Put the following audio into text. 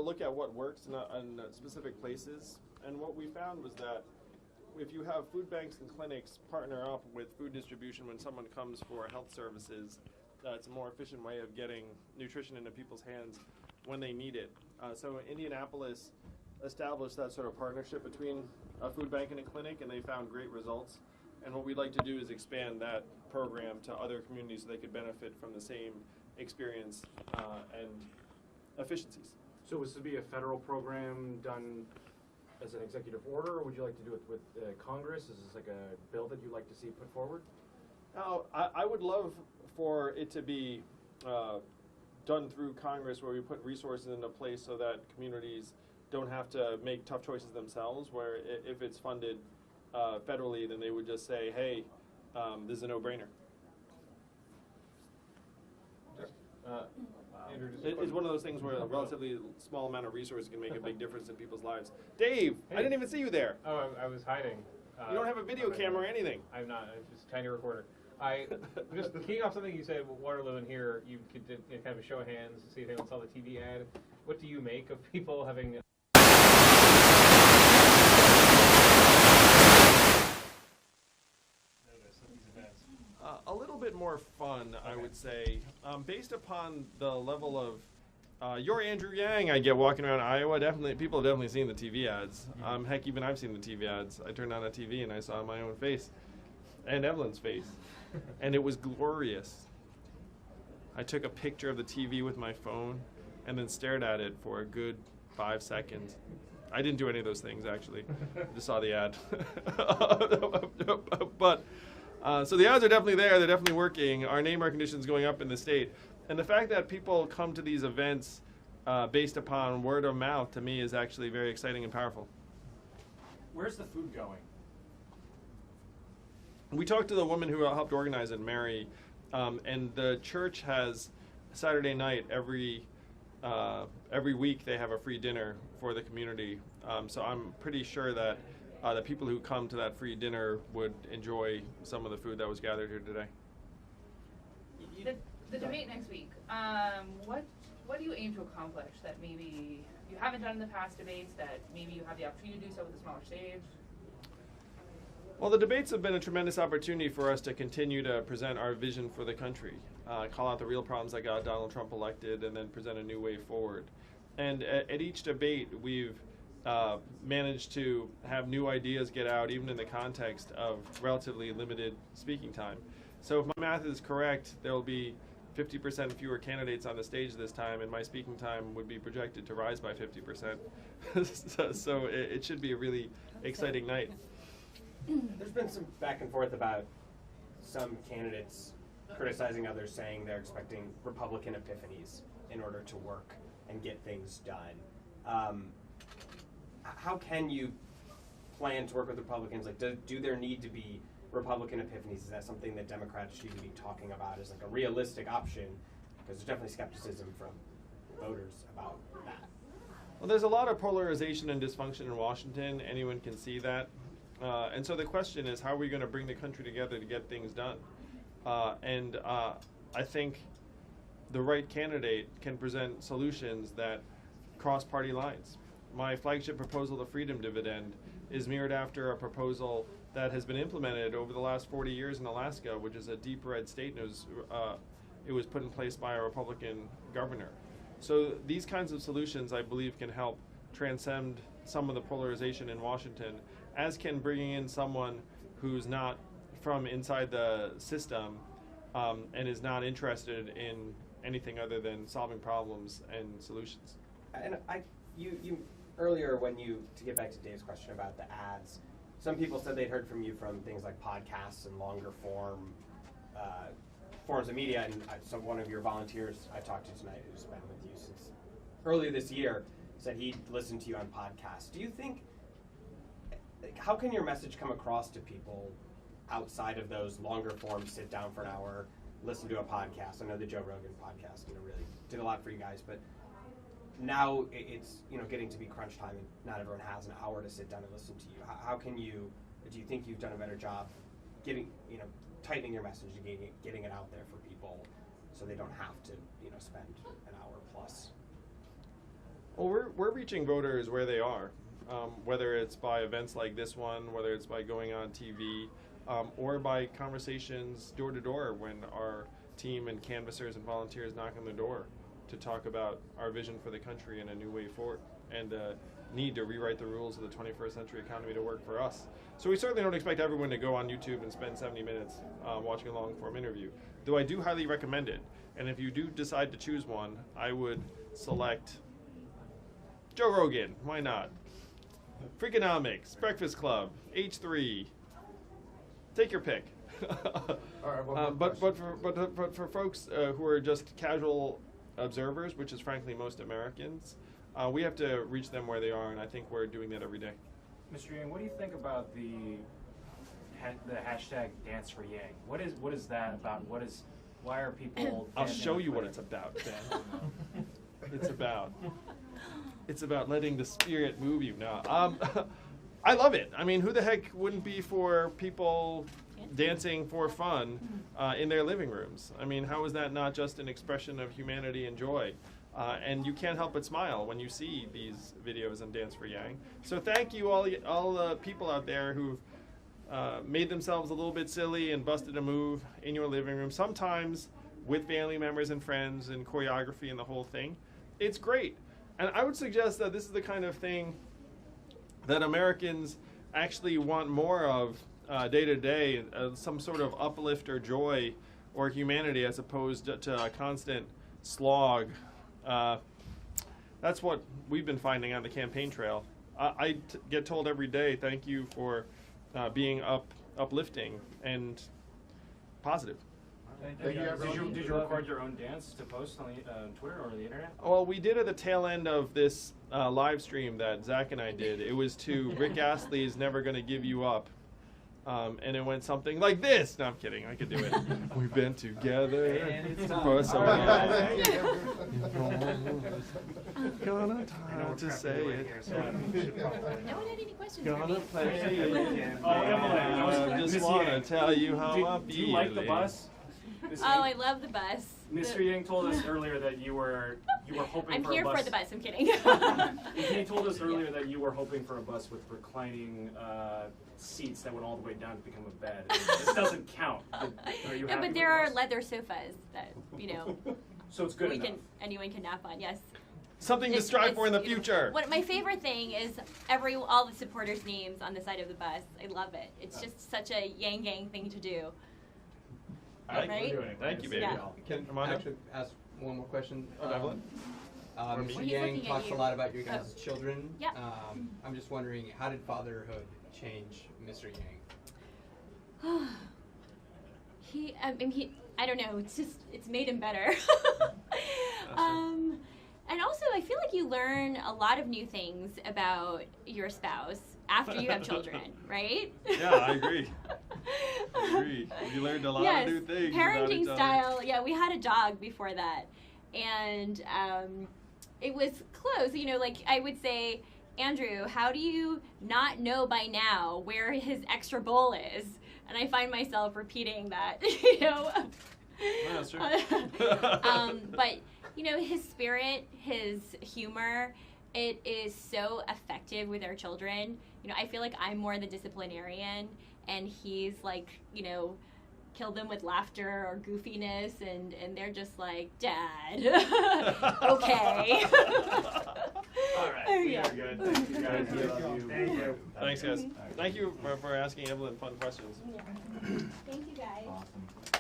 look at what works in specific places, and what we found was that if you have food banks and clinics partner up with food distribution when someone comes for health services, it's a more efficient way of getting nutrition into people's hands when they need it. So Indianapolis established that sort of partnership between a food bank and a clinic, and they found great results. And what we'd like to do is expand that program to other communities so they could benefit from the same experience and efficiencies. So was this to be a federal program done as an executive order, or would you like to do it with Congress? Is this like a bill that you'd like to see put forward? Now, I would love for it to be done through Congress, where we put resources into place so that communities don't have to make tough choices themselves, where if it's funded federally, then they would just say, hey, this is a no-brainer. Andrew, It's one of those things where a relatively small amount of resources can make a big difference in people's lives. Dave, Hey. I didn't even see you there. Oh, I was hiding. You don't have a video camera or anything. I'm not. I'm just a tiny recorder. I just keying off something you said with Waterloo in here. You could do, kind of a show of hands to see if anyone saw the TV ad. What do you make of people having? A little bit more fun, I would say, based upon the level of you're Andrew Yang. I get walking around Iowa. Definitely, people have definitely seen the TV ads. Heck, even I've seen the TV ads. I turned on a TV and I saw my own face and Evelyn's face, and it was glorious. I took a picture of the TV with my phone and then stared at it for a good 5 seconds. I didn't do any of those things, actually. I just saw the ad. But so the ads are definitely there. They're definitely working. Our name recognition is going up in the state. And the fact that people come to these events based upon word of mouth, to me, is actually very exciting and powerful. Where's the food going? We talked to the woman who helped organize it, Mary, and the church has Saturday night every week. They have a free dinner for the community. So I'm pretty sure that the people who come to that free dinner would enjoy some of the food that was gathered here today. The debate next week. What do you aim to accomplish that maybe you haven't done in the past debates that maybe you have the opportunity to do so with a smaller stage? Well, the debates have been a tremendous opportunity for us to continue to present our vision for the country, call out the real problems that got Donald Trump elected, and then present a new way forward. And at each debate, we've managed to have new ideas get out, even in the context of relatively limited speaking time. So if my math is correct, there will be 50% fewer candidates on the stage this time, and my speaking time would be projected to rise by 50%. so it should be a really exciting night. There's been some back and forth about some candidates criticizing others, saying they're expecting Republican epiphanies in order to work and get things done. How can you plan to work with Republicans? Like, do there need to be Republican epiphanies? Is that something that Democrats should be talking about as like a realistic option? Because there's definitely skepticism from voters about that. Well, there's a lot of polarization and dysfunction in Washington. Anyone can see that. And so the question is, how are we going to bring the country together to get things done? And I think the right candidate can present solutions that cross party lines. My flagship proposal, the Freedom Dividend, is mirrored after a proposal that has been implemented over the last 40 years in Alaska, which is a deep red state, and it was put in place by a Republican governor. So these kinds of solutions, I believe, can help transcend some of the polarization in Washington, as can bringing in someone who's not from inside the system and is not interested in anything other than solving problems and solutions. And you earlier, to get back to Dave's question about the ads, some people said they'd heard from you from things like podcasts and longer forms of media, and so one of your volunteers I talked to tonight, who's been with you since early this year, said he listened to you on podcasts. Do you think, how can your message come across to people outside of those longer forms, sit down for an hour, listen to a podcast? I know the Joe Rogan podcast, really did a lot for you guys, but now it's getting to be crunch time, and not everyone has an hour to sit down and listen to you. How can you? Do you think you've done a better job tightening your message and getting it out there for people, so they don't have to spend an hour plus? Well, we're reaching voters where they are, whether it's by events like this one, whether it's by going on TV, or by conversations door to door when our team and canvassers and volunteers knock on the door to talk about our vision for the country and a new way forward, and need to rewrite the rules of the 21st century economy to work for us. So we certainly don't expect everyone to go on YouTube and spend 70 minutes watching a long form interview, though I do highly recommend it. And if you do decide to choose one, I would select Joe Rogan, why not? Freakonomics, Breakfast Club, H3, take your pick. All right, one more but question. for folks who are just casual observers, which is frankly most Americans, we have to reach them where they are, and I think we're doing that every day. Mr. Yang, what do you think about the hashtag Dance for Yang? What is that about? Why are people? I'll dancing show on you what Twitter? it's about, Dan. It's about letting the spirit move you. No, I love it. I mean, who the heck wouldn't be for people dancing for fun in their living rooms? I mean, how is that not just an expression of humanity and joy? And you can't help but smile when you see these videos on Dance for Yang. So thank you all the people out there who've made themselves a little bit silly and busted a move in your living room, sometimes with family members and friends and choreography and the whole thing. It's great. And I would suggest that this is the kind of thing that Americans actually want more of day to day, some sort of uplift or joy or humanity as opposed to a constant slog. That's what we've been finding on the campaign trail. I get told every day, thank you for being uplifting and positive. Thank you, everyone. Did you record your own dance to post on Twitter or the internet? Well, we did at the tail end of this live stream that Zach and I did. It was to Rick Astley's Never Gonna Give You Up. And it went something like this. No, I'm kidding. I could do it. We've been together for so long. Gonna time to say it. No one had any questions for Gonna me. play it. Oh, Emily, Just Miss wanna Yang, tell you how I'm do you like the feeling. bus? Miss Oh, I Yang? love the bus. Mr. Yang told us earlier that you were hoping I'm for here a bus. for the bus, I'm kidding. He told us earlier that you were hoping for a bus with reclining seats that went all the way down to become a bed. This doesn't count. Are you No, happy but with there the are bus? leather sofas that, you know, So it's good enough. anyone can nap on, yes. Something to strive for in the future. What my favorite thing is all the supporters' names on the side of the bus. I love it. It's just such a Yang Gang thing to do. Thank Right? you, thank you, baby. Yeah. Can Come I on up. actually ask one more question? Evelyn? Or me? Mr. He's Yang looking at talks you. a lot about your guys' children. Yeah. I'm just wondering, how did fatherhood change Mr. Yang? I don't know, it's made him better. And also, I feel like you learn a lot of new things about your spouse after you have children, right? Yeah, I agree. I agree. You learned a lot of new things about Parenting each other. style. Yeah, we had a dog before that, and it was close. You know, like I would say, Andrew, how do you not know by now where his extra bowl is? And I find myself repeating that, you know. Yeah, that's true. But you know, his spirit, his humor, it is so effective with our children. You know, I feel like I'm more the disciplinarian, and he's like, you know, kill them with laughter or goofiness, and they're just like, Dad, okay. All right, we Yeah. are good. Thank you guys. We love you. Thank you. Thanks, guys. Thank you for asking Evelyn fun questions. Yeah. Thank you, guys. Awesome.